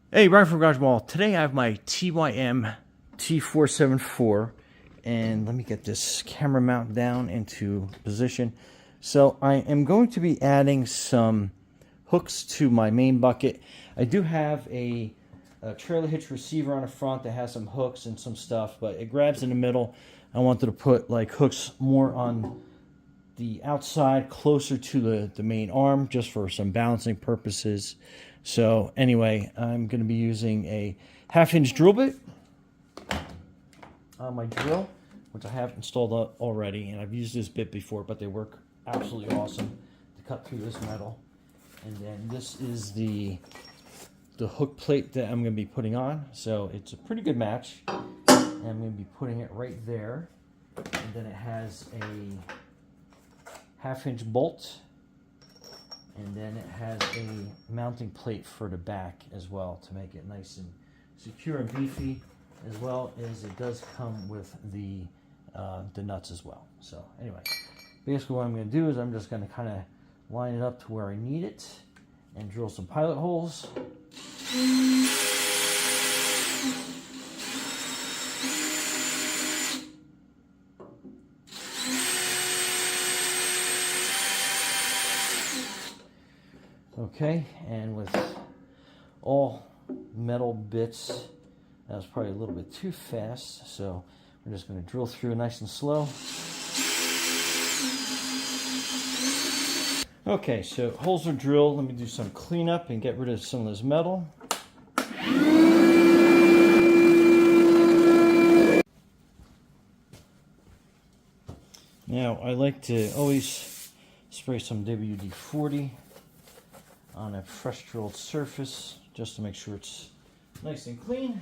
Hey, Brian from Garage Mall. Today I have my TYM T474, and let me get this camera mount down into position. So I am going to be adding some hooks to my main bucket. I do have a trailer hitch receiver on the front that has some hooks and some stuff, but it grabs in the middle. I wanted to put like hooks more on the outside, closer to the main arm, just for some balancing purposes. So anyway, I'm going to be using a 1/2-inch drill bit on my drill, which I have installed already, and I've used this bit before, but they work absolutely awesome to cut through this metal. And then this is the hook plate that I'm going to be putting on, so it's a pretty good match. And I'm going to be putting it right there, and then it has a 1/2-inch bolt. And then it has a mounting plate for the back as well to make it nice and secure and beefy, as well as it does come with the nuts as well. So anyway, basically what I'm going to do is I'm just going to kind of line it up to where I need it and drill some pilot holes. Okay, and with all metal bits, that was probably a little bit too fast, so we're just going to drill through nice and slow. Okay, so holes are drilled. Let me do some cleanup and get rid of some of this metal. Now, I like to always spray some WD-40 on a fresh drilled surface just to make sure it's nice and clean.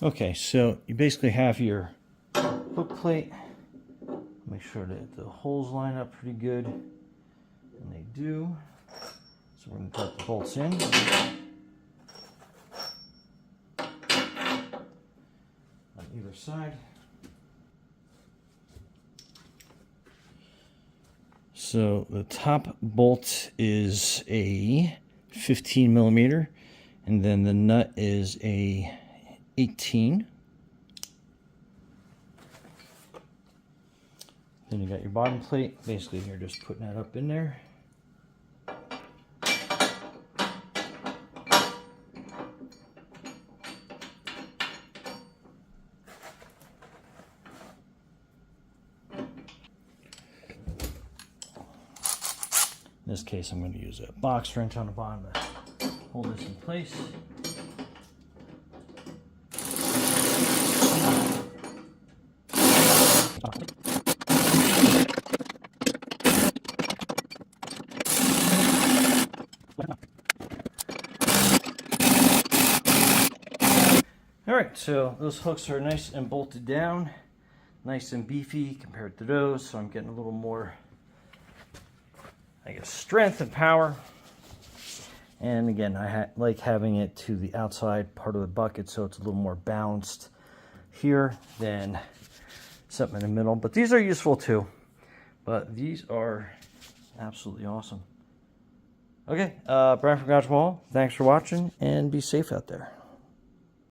Okay, so you basically have your hook plate. Make sure that the holes line up pretty good, and they do. So we're going to put the bolts in. On either side. So the top bolt is a 15 millimeter, and then the nut is a 18. Then you got your bottom plate. Basically, you're just putting that up in there. In this case, I'm going to use a box wrench on the bottom to hold this in place. Alright, so those hooks are nice and bolted down, nice and beefy compared to those, so I'm getting a little more, I guess, strength and power. And again, I like having it to the outside part of the bucket so it's a little more balanced here than something in the middle. But these are useful too. But these are absolutely awesome. Okay, Brian from Garage Mall, thanks for watching, and be safe out there.